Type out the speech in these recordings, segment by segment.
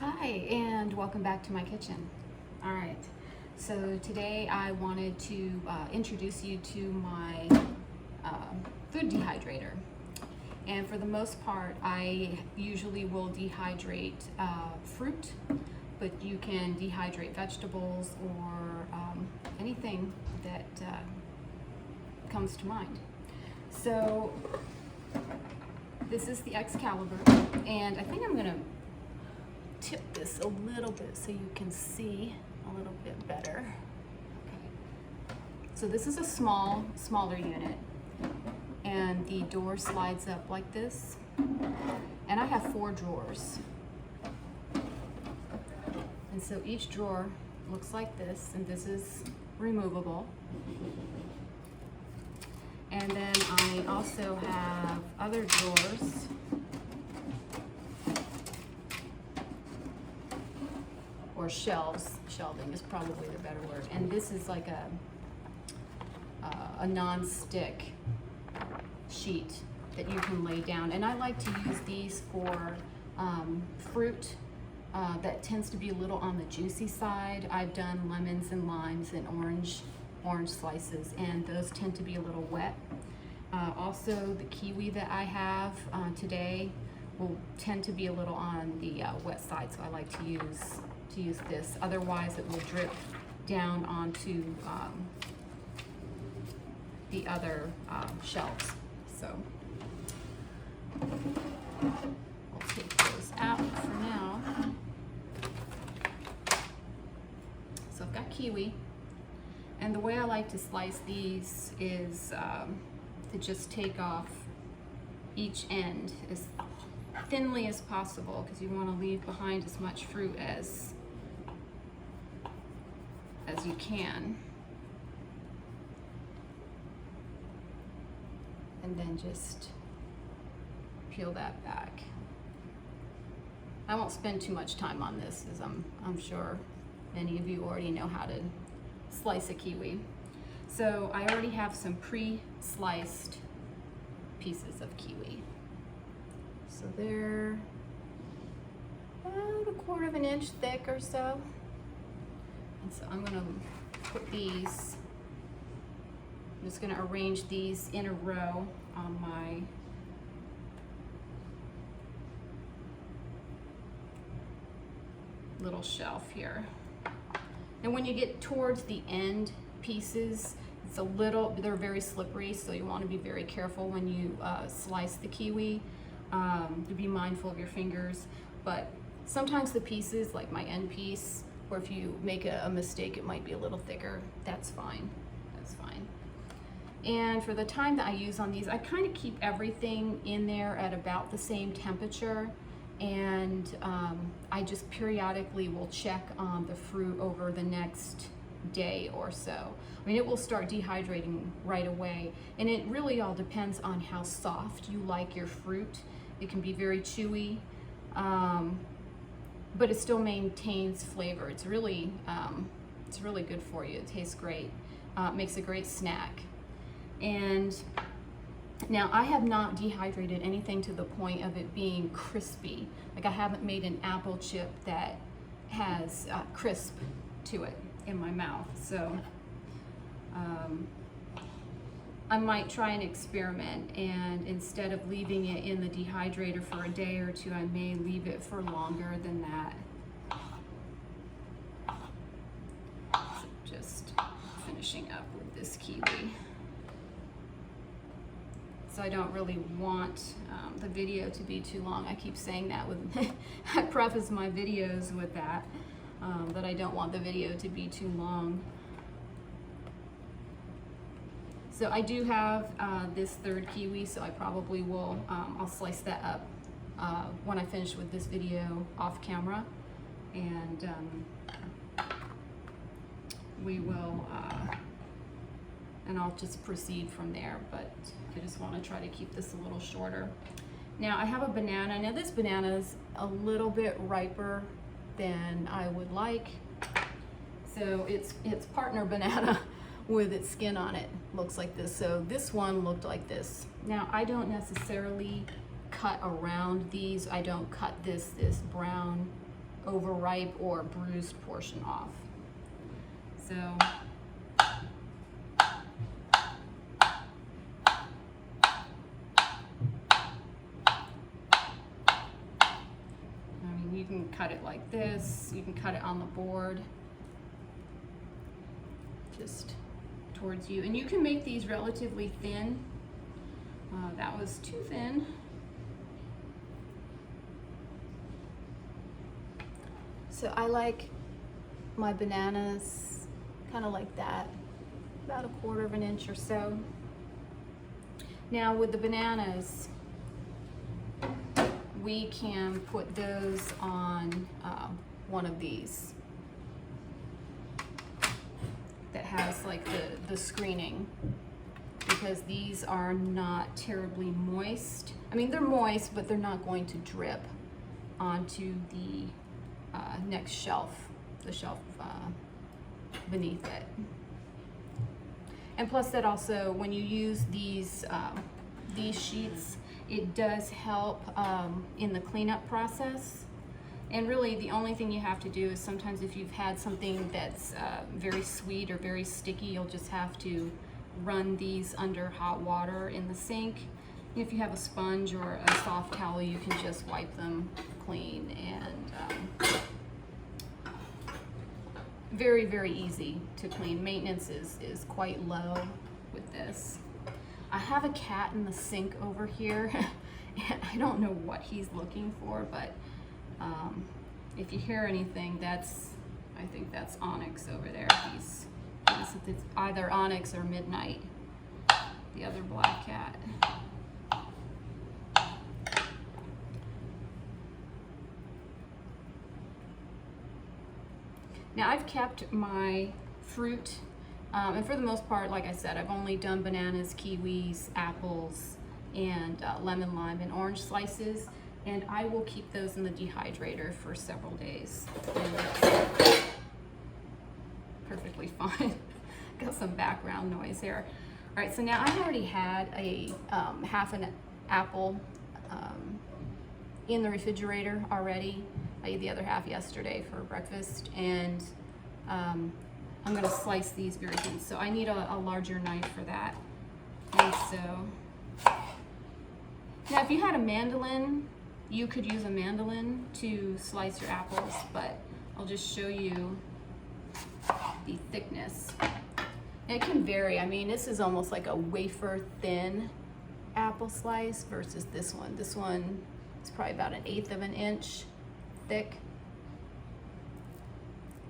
Hi, and welcome back to my kitchen. All right, so today I wanted to introduce you to my food dehydrator. And for the most part, I usually will dehydrate fruit, but you can dehydrate vegetables or anything that comes to mind. So this is the Excalibur, and I think I'm gonna tip this a little bit so you can see a little bit better. Okay. So this is a smaller unit, and the door slides up like this. And I have 4 drawers. And so each drawer looks like this, and this is removable. And then I also have other drawers or shelves. Shelving is probably the better word. And this is like a non-stick sheet that you can lay down. And I like to use these for fruit that tends to be a little on the juicy side. I've done lemons and limes and orange slices, and those tend to be a little wet. Also, the kiwi that I have today will tend to be a little on the wet side, so I like to use this. Otherwise, it will drip down onto the other shelves. So we'll take those out for now. So I've got kiwi, and the way I like to slice these is to just take off each end as thinly as possible, because you want to leave behind as much fruit as you can. And then just peel that back. I won't spend too much time on this, as I'm sure many of you already know how to slice a kiwi. So I already have some pre-sliced pieces of kiwi. So they're about 1/4 of an inch thick or so. And so I'm gonna put these, I'm just gonna arrange these in a row on my little shelf here. And when you get towards the end pieces, they're very slippery, so you want to be very careful when you slice the kiwi, to be mindful of your fingers. But sometimes the pieces, like my end piece, or if you make a mistake, it might be a little thicker. That's fine. That's fine. And for the time that I use on these, I kind of keep everything in there at about the same temperature. And I just periodically will check on the fruit over the next day or so. I mean, it will start dehydrating right away, and it really all depends on how soft you like your fruit. It can be very chewy, but it still maintains flavor. It's really good for you. It tastes great. Makes a great snack. And now, I have not dehydrated anything to the point of it being crispy. Like, I haven't made an apple chip that has crisp to it in my mouth. So I might try an experiment, and instead of leaving it in the dehydrator for a day or two, I may leave it for longer than that. So just finishing up with this kiwi. So I don't really want the video to be too long. I keep saying that with, I preface my videos with that I don't want the video to be too long. So I do have this third kiwi, so I probably will, I'll slice that up when I finish with this video off camera. And we will, and I'll just proceed from there, but I just want to try to keep this a little shorter. Now, I have a banana. Now, this banana is a little bit riper than I would like. So it's partner banana with its skin on it. Looks like this. So this one looked like this. Now, I don't necessarily cut around these. I don't cut this brown overripe or bruised portion off. So you can cut it like this, you can cut it on the board, just towards you. And you can make these relatively thin. That was too thin. So I like my bananas kind of like that, about 1/4 inch or so. Now with the bananas, we can put those on one of these that has like the screening, because these are not terribly moist. I mean, they're moist, but they're not going to drip onto the next shelf, the shelf beneath it. And plus that also, when you use these sheets, it does help in the cleanup process. And really the only thing you have to do is, sometimes if you've had something that's very sweet or very sticky, you'll just have to run these under hot water in the sink. If you have a sponge or a soft towel, you can just wipe them clean, and very, very easy to clean. Maintenance is quite low with this. I have a cat in the sink over here, and I don't know what he's looking for, but if you hear anything, I think that's Onyx over there. It's either Onyx or Midnight, the other black cat. Now I've kept my fruit, and for the most part, like I said, I've only done bananas, kiwis, apples, and lemon, lime, and orange slices, and I will keep those in the dehydrator for several days. And that's perfectly fine. Got some background noise here. All right, so now I already had a half an apple in the refrigerator already. I ate the other half yesterday for breakfast, and I'm gonna slice these very thin. So I need a larger knife for that. And so, now if you had a mandolin, you could use a mandolin to slice your apples, but I'll just show you the thickness. It can vary. I mean, this is almost like a wafer thin apple slice versus this one. This one is probably about 1/8 inch thick.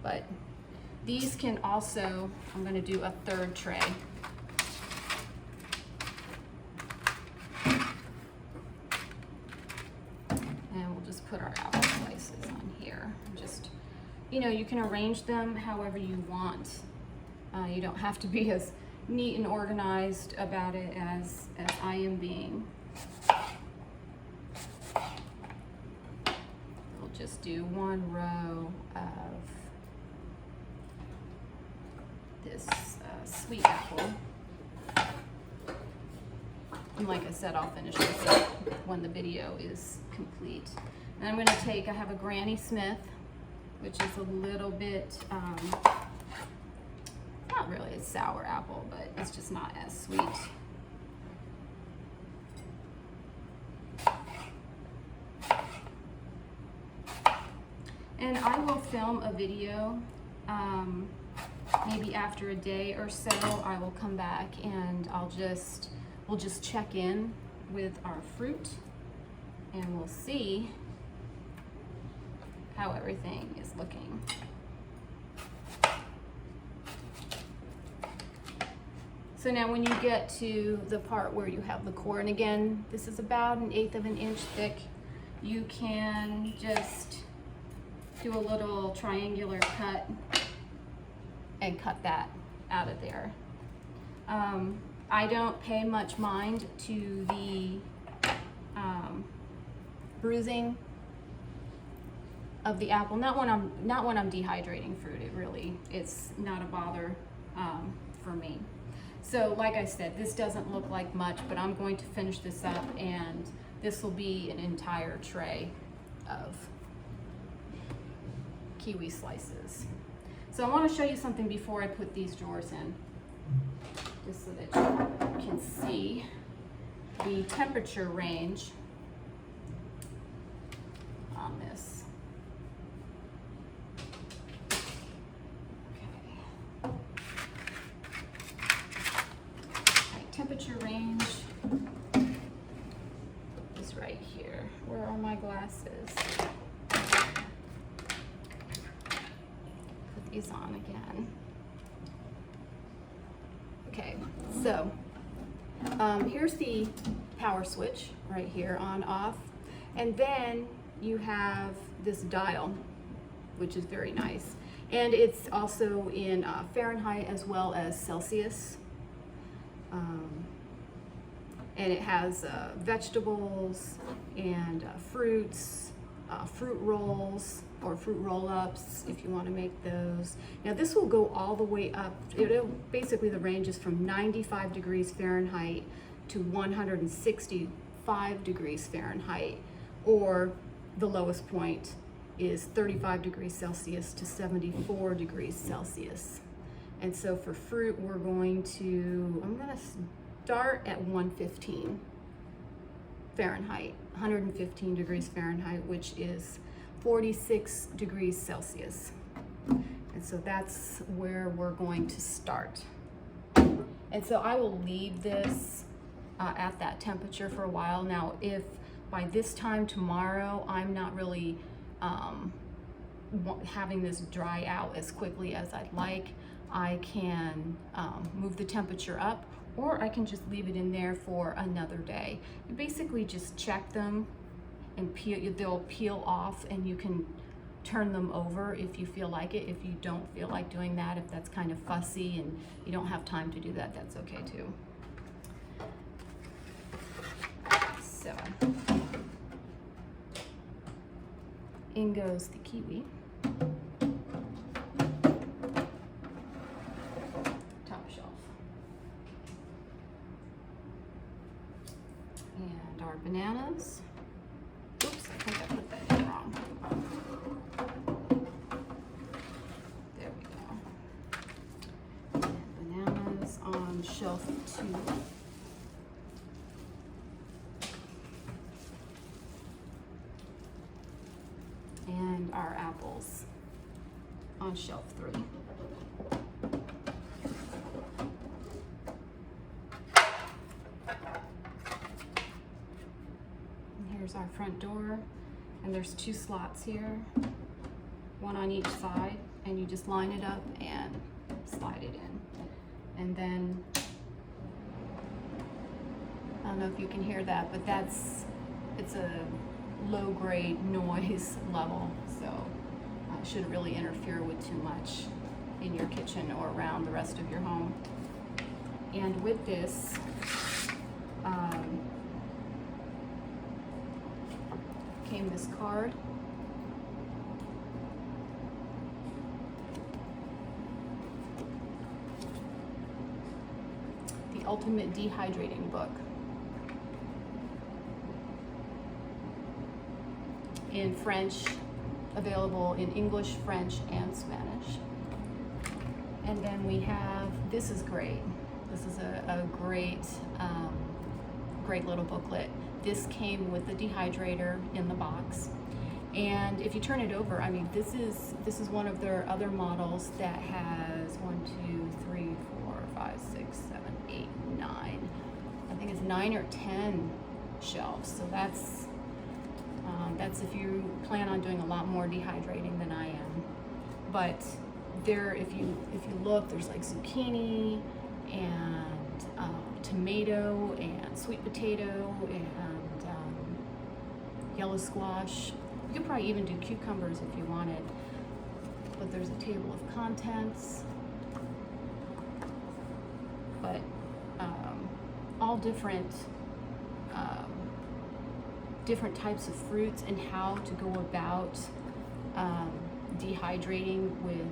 But these can also, I'm going to do a third tray. And we'll just put our apple slices on here. Just, you can arrange them however you want. You don't have to be as neat and organized about it as I am being. We'll just do one row of this sweet apple. And like I said, I'll finish this up when the video is complete. And I'm going to take, I have a Granny Smith, which is a little bit, not really a sour apple, but it's just not as sweet. And I will film a video, maybe after a day or so. I will come back and we'll just check in with our fruit, and we'll see how everything is looking. So now when you get to the part where you have the core, and again, this is about 1/8 inch thick, you can just do a little triangular cut and cut that out of there. I don't pay much mind to the bruising of the apple. Not when I'm dehydrating fruit. It's not a bother for me. So like I said, this doesn't look like much, but I'm going to finish this up, and this will be an entire tray of kiwi slices. So I want to show you something before I put these drawers in, just so that you can see the temperature range on this. Okay. Right, temperature range is right here. Where are my glasses? Put these on again. Okay, so here's the power switch right here, on, off, and then you have this dial, which is very nice, and it's also in Fahrenheit as well as Celsius, and it has vegetables and fruits, fruit rolls or fruit roll-ups if you want to make those. Now this will go all the way up. Basically the range is from 95 degrees Fahrenheit to 165 degrees Fahrenheit, or the lowest point is 35 degrees Celsius to 74 degrees Celsius. And so for fruit, I'm going to start at 115 Fahrenheit, 115 degrees Fahrenheit, which is 46 degrees Celsius. And so that's where we're going to start. And so I will leave this at that temperature for a while. Now, if by this time tomorrow I'm not really having this dry out as quickly as I'd like, I can move the temperature up, or I can just leave it in there for another day. You basically just check them and they'll peel off, and you can turn them over if you feel like it. If you don't feel like doing that, if that's kind of fussy and you don't have time to do that, that's okay too. So in goes the kiwi. Top shelf. And our bananas. Oops, I think I put that in wrong. There we go. And bananas on shelf 2. And our apples on shelf 3. And here's our front door, and there's 2 slots here, one on each side, and you just line it up and slide it in. And then, I don't know if you can hear that, but it's a low grade noise level, so it shouldn't really interfere with too much in your kitchen or around the rest of your home. And with this, came this card. The Ultimate Dehydrating Book. In French, available in English, French, and Spanish. And then we have, this is great. This is a great, great little booklet. This came with the dehydrator in the box. And if you turn it over, I mean, this is one of their other models that has 1, 2, 3, 4, 5, 6, 7, 8, 9. I think it's 9 or 10 shelves. So that's if you plan on doing a lot more dehydrating than I am. But there, if you look, there's like zucchini and tomato and sweet potato and yellow squash. You could probably even do cucumbers if you wanted. But there's a table of contents. But all different different types of fruits and how to go about dehydrating with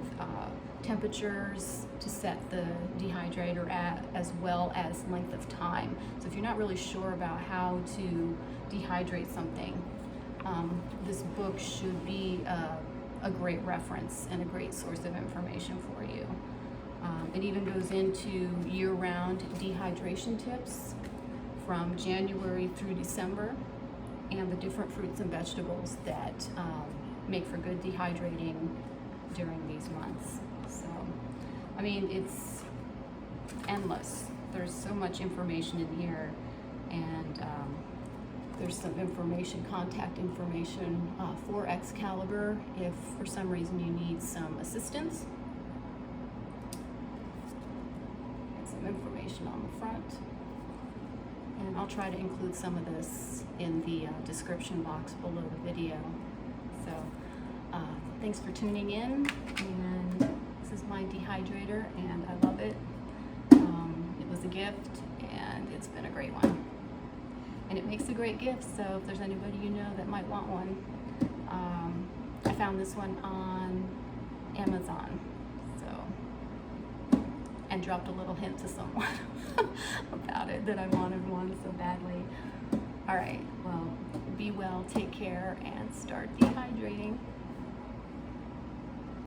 temperatures to set the dehydrator at, as well as length of time. So if you're not really sure about how to dehydrate something, this book should be a great reference and a great source of information for you. It even goes into year-round dehydration tips from January through December, and the different fruits and vegetables that make for good dehydrating during these months. So, I mean, it's endless. There's so much information in here, and there's some information, contact information for Excalibur if for some reason you need some assistance. And some information on the front. And I'll try to include some of this in the description box below the video. So thanks for tuning in, and this is my dehydrator, and I love it. It was a gift, and it's been a great one. And it makes a great gift, so if there's anybody you know that might want one, I found this one on Amazon, so, and dropped a little hint to someone about it, that I wanted one so badly. All right, well, be well, take care, and start dehydrating.